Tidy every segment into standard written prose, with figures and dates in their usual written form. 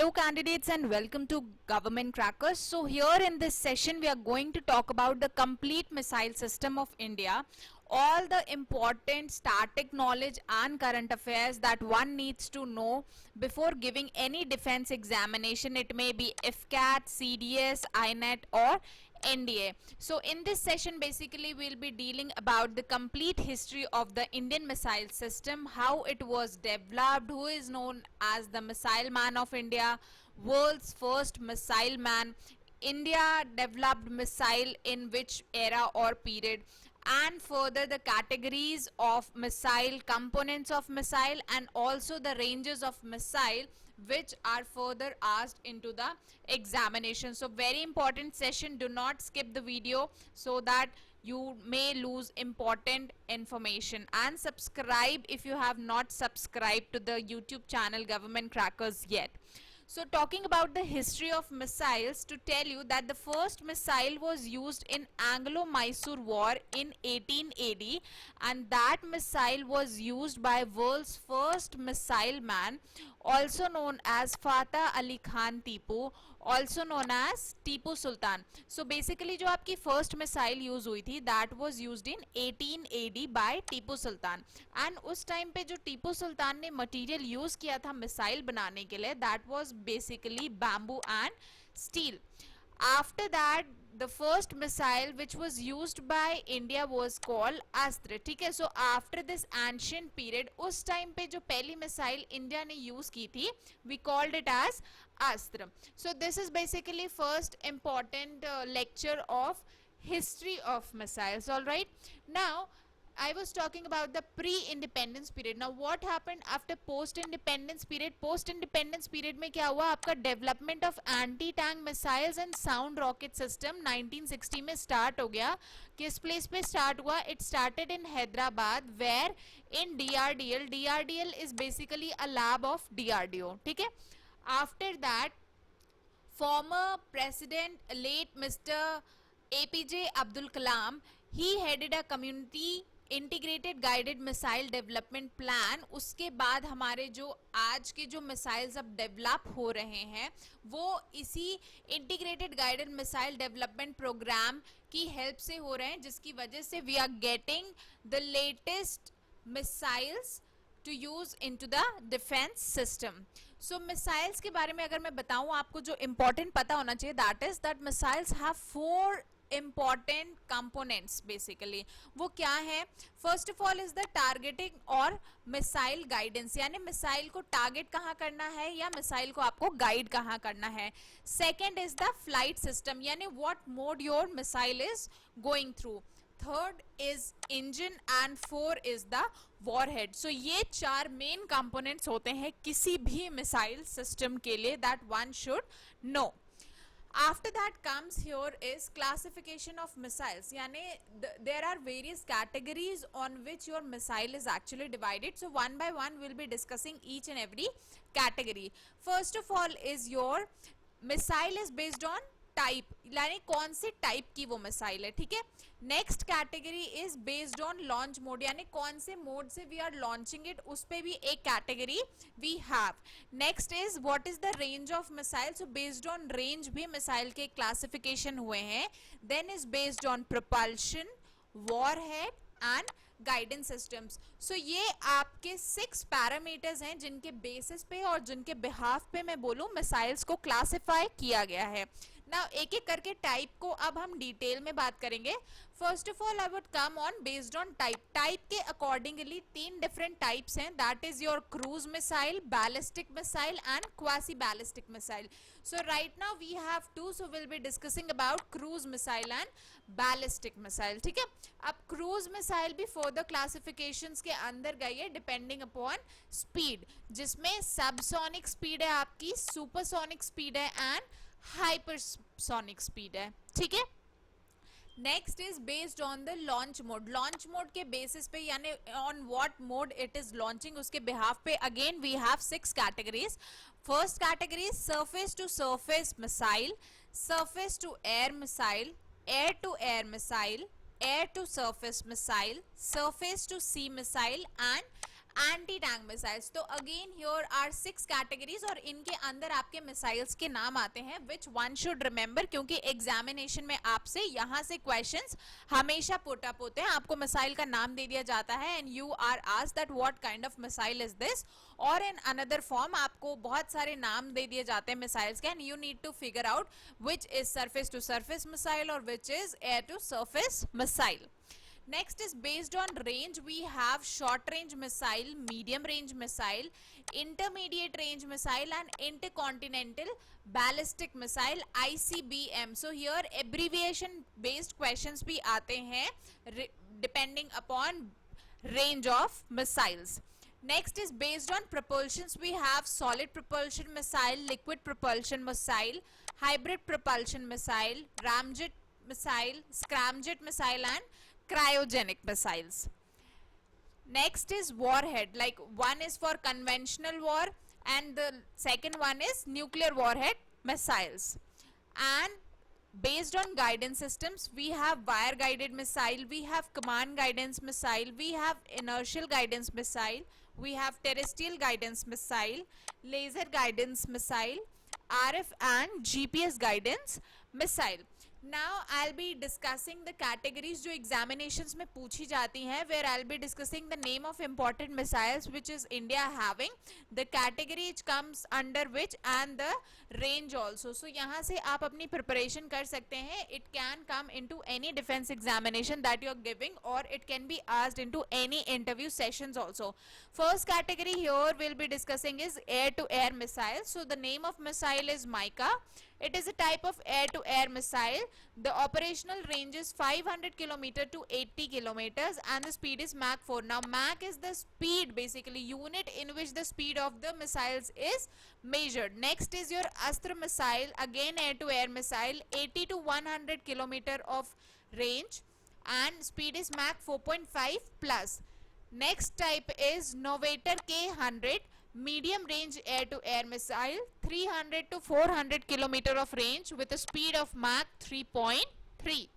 Hello candidates and welcome to Government Crackers. So here in this session we are going to talk about the complete missile system of India, all the important static knowledge and current affairs that one needs to know before giving any defense examination. It may be FCAT, CDS, INET or NDA. So in this session basically we'll be dealing about the complete history of the Indian missile system, how it was developed, who is known as the Missile Man of India, world's first missile man, India developed missile in which era or period, and further the categories of missile, components of missile, and also the ranges of missile which are further asked into the examination. So very important session, do not skip the video so that you may lose important information, and subscribe if you have not subscribed to the YouTube channel Government Crackers yet. So talking about the history of missiles, to tell you that the first missile was used in Anglo-Mysore War in 18 AD, and that missile was used by world's first missile man, also known as Fateh Ali Khan Tipu, also known as Tipu Sultan. So basically जो आपकी first missile use हुई थी, that was used in 18 AD by Tipu Sultan, and उस time पे जो टीपू सुल्तान ने material use किया था missile बनाने के लिए, that was basically bamboo and steel. After that the first missile which was used by India was called अस्त्र. ठीक है, so after this ancient period, उस time पे जो पहली missile India ने use की थी, we called it as अस्त्र. So this is basically first important lecture of history of missiles. All right, now I was talking about the pre-independence period. Now what happened after post-independence period? Post-independence period में क्या हुआ? आपका development of anti-tank missiles and sound rocket system 1960 में start हो गया. किस place पे start हुआ? It started in Hyderabad, where in DRDL. DRDL is basically a lab of DRDO. ठीक है? After that, former president late Mr. APJ Abdul Kalam, he headed a community integrated guided missile development plan. उसके बाद हमारे जो आज के जो missiles अब डेवलप हो रहे हैं वो इसी integrated guided missile development programme की हेल्प से हो रहे हैं, जिसकी वजह से we are getting the latest missiles to use into the defence system. So missiles के बारे में अगर मैं बताऊं आपको, जो इंपॉर्टेंट पता होना चाहिए, that is that missiles have 4 important components basically. वो क्या है? First of all is the targeting और मिसाइल गाइडेंस, यानी मिसाइल को टारगेट कहाँ करना है या मिसाइल को आपको गाइड कहाँ करना है. Second is the flight system, यानी what mode your missile is going through. Third is engine and 4 is the warhead. So ये 4 मेन कंपोनेंट्स होते हैं किसी भी मिसाइल सिस्टम के लिए, that one should know. After that comes here is classification of missiles, yani there are various categories on which your missile is actually divided. So one by one we'll be discussing each and every category. First of all is your missile is based on type, यानी कौन से type की वो missile है. ठीक है. Next category is based on launch mode, यानी कौन से मोड से वी आर लॉन्चिंग इट, उस पे भी एक category we have. Next is what is the range of missile. So based on range भी मिसाइल के क्लासिफिकेशन हुए हैं. Then is based on propulsion, warhead and guidance systems. So ये आपके 6 पैरामीटर्स हैं जिनके बेसिस पे और जिनके बिहाफ पे मैं बोलूं मिसाइल्स को क्लासिफाई किया गया है. ना एक एक करके टाइप को अब हम डिटेल में बात करेंगे. First of all I would come on based on type. Type के अकॉर्डिंगली 3 डिफरेंट टाइप्स हैं, that is your cruise missile, ballistic missile and quasi ballistic missile. So right now we have 2, so will be discussing about cruise missile and ballistic missile. ठीक है. अब cruise missile भी further classifications के अंदर गई है depending upon speed, जिसमें subsonic speed है आपकी, सुपरसोनिक स्पीड है एंड हाइपरसोनिक स्पीड है. ठीक है. Next is based on the launch mode. Launch mode के बेसिस पे, यानी on what mode it is launching, उसके बिहाफ पे again we have 6 categories. First category surface to surface missile, surface to air missile, air to air missile, air to surface missile, surface to sea missile and anti tank missiles, तो again here are 6 categories और इनके अंदर आपके missiles के नाम आते हैं which one should remember, क्योंकि एग्जामिनेशन में आपसे यहाँ से क्वेश्चंस हमेशा पुट अप होते हैं. आपको मिसाइल का नाम दे दिया जाता है and you are asked that what kind of missile is this, और इन अनदर फॉर्म आपको बहुत सारे नाम दे दिए जाते हैं मिसाइल्स के and you need to figure out which is surface to surface missile और which is air to surface missile. Next is based on range. We have short range missile, medium range missile, intermediate range missile and intercontinental ballistic missile ICBM. So here abbreviation based questions भी आते हैं depending upon range of missiles. Next is based on propulsions. We have solid propulsion missile, liquid propulsion missile, hybrid propulsion missile, ramjet missile, scramjet missile and cryogenic missiles. Next is warhead, like one is for conventional war and the second one is nuclear warhead missiles. And based on guidance systems, we have wire guided missile, we have command guidance missile, we have inertial guidance missile, we have terrestrial guidance missile, laser guidance missile, RF and GPS guidance missile. Now I'll be discussing the categories जो examinations में पूछी जाती हैं, where I'll be discussing the name of important missiles which is India having, the category which comes under which and the range also. So यहाँ से आप अपनी preparation कर सकते हैं. It can come into any defense examination that you are giving or it can be asked into any interview sessions also. First category here we'll be discussing is air to air missile. So the name of missile is Mica. It is a type of air-to-air missile. The operational range is 500 km to 80 km and the speed is Mach 4. Now Mach is the speed, basically unit in which the speed of the missiles is measured. Next is your Astra missile, again air-to-air missile, 80 to 100 km of range and speed is Mach 4.5 plus. Next type is Novator K100, medium range air to air missile, 300 to 400 km of range with a speed of Mach 3.3.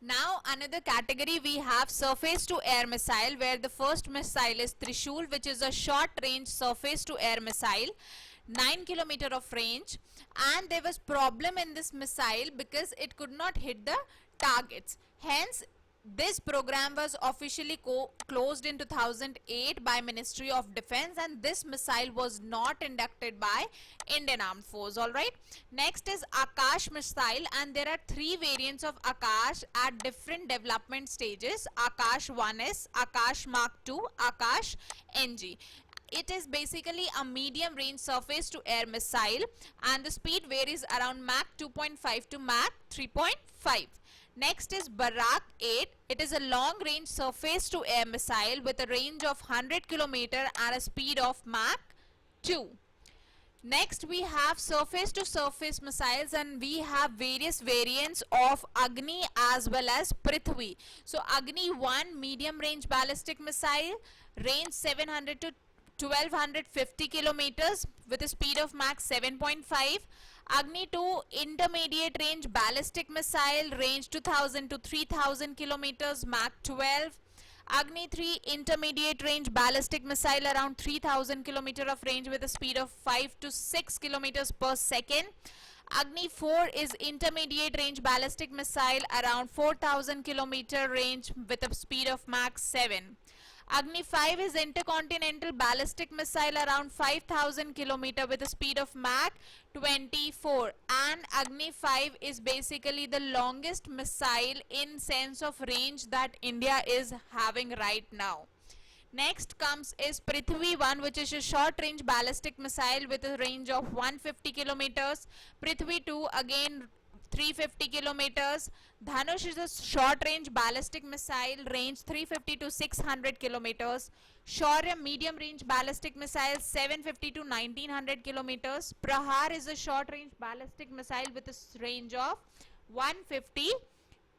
Now another category we have surface to air missile, where the first missile is Trishul, which is a short range surface to air missile, 9 km of range, and there was problem in this missile because it could not hit the targets. Hence this program was officially closed in 2008 by Ministry of Defense and this missile was not inducted by Indian Armed Force. Alright. Next is Akash missile and there are 3 variants of Akash at different development stages. Akash 1S, Akash Mark 2, Akash NG. It is basically a medium range surface to air missile and the speed varies around Mach 2.5 to Mach 3.5. Next is Barak 8. It is a long range surface to air missile with a range of 100 km and a speed of Mach 2. Next we have surface to surface missiles and we have various variants of Agni as well as Prithvi. So Agni 1 medium range ballistic missile, range 700 to 1250 kilometers with a speed of Mach 7.5. Agni 2 intermediate range ballistic missile, range 2000 to 3000 kilometers, Mach 12. Agni 3 intermediate range ballistic missile, around 3000 kilometer of range with a speed of 5 to 6 kilometers per second. Agni 4 is intermediate range ballistic missile, around 4000 kilometer range with a speed of Mach 7. Agni 5 is intercontinental ballistic missile, around 5000 km with a speed of Mach 24, and Agni 5 is basically the longest missile in sense of range that India is having right now. Next comes is Prithvi 1, which is a short range ballistic missile with a range of 150 kilometers. Prithvi 2 again 350 kilometers. Dhanush is a short range ballistic missile, range 350 to 600 kilometers. Shaurya medium range ballistic missile, 750 to 1900 kilometers. Prahar is a short range ballistic missile with a range of 150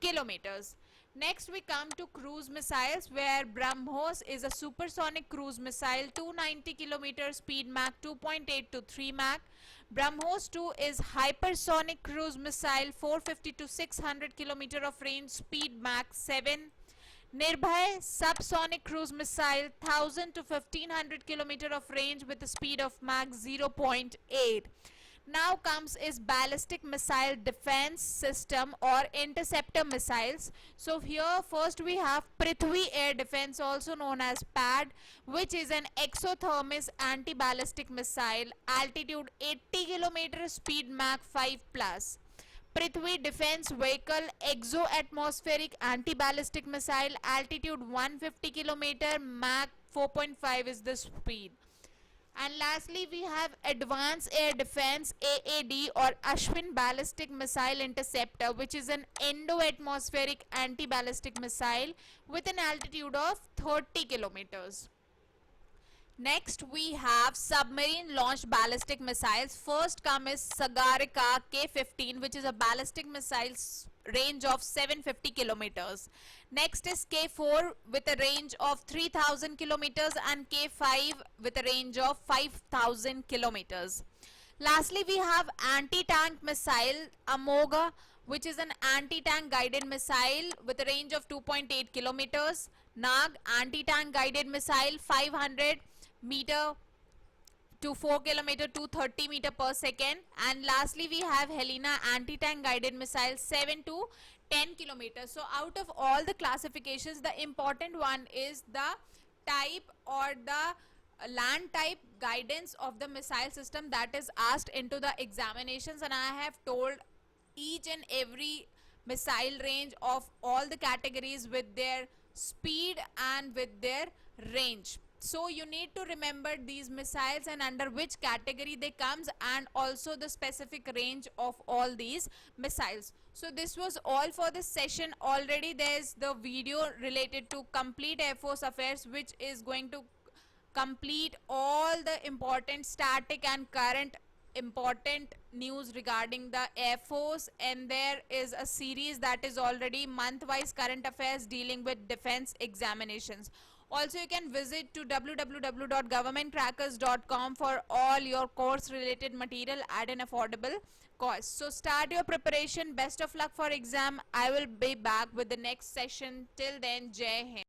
kilometers. Next we come to cruise missiles, where BrahMos is a supersonic cruise missile, 290 km speed, Mach 2.8 to 3 Mach. BrahMos 2 is hypersonic cruise missile, 450 to 600 km of range, speed Mach 7. Nirbhay subsonic cruise missile, 1000 to 1500 kilometer of range with a speed of Mach 0.8. Now comes is ballistic missile defense system or interceptor missiles. So here first we have Prithvi Air Defense, also known as PAD, which is an exothermic anti-ballistic missile, altitude 80 kilometer, speed Mach 5 plus. Prithvi Defense Vehicle Exo-atmospheric Anti-Ballistic Missile, altitude 150 km, Mach 4.5 is the speed. And lastly, we have Advanced Air Defense AAD or Ashwin Ballistic Missile Interceptor, which is an endo-atmospheric anti-ballistic missile with an altitude of 30 kilometers. Next, we have submarine launched ballistic missiles. First come is Sagarika K-15, which is a ballistic missile range of 750 kilometers. Next is K4 with a range of 3000 kilometers and K5 with a range of 5000 kilometers. Lastly, we have anti-tank missile Amoga, which is an anti-tank guided missile with a range of 2.8 kilometers. Nag anti-tank guided missile 500 meter to 4 kilometer to 30 meter per second. And lastly, we have Helena anti-tank guided missile 7 to 10 kilometers. So out of all the classifications, the important one is the type or the land type guidance of the missile system that is asked into the examinations, and I have told each and every missile range of all the categories with their speed and with their range. So you need to remember these missiles and under which category they comes, and also the specific range of all these missiles. So this was all for this session. Already there's the video related to complete Air Force affairs, which is going to complete all the important static and current important news regarding the Air Force, and there is a series that is already month-wise current affairs dealing with defense examinations. Also, you can visit to www.governmentcrackers.com for all your course related material at an affordable cost. So start your preparation. Best of luck for exam. I will be back with the next session. Till then, Jai Hind.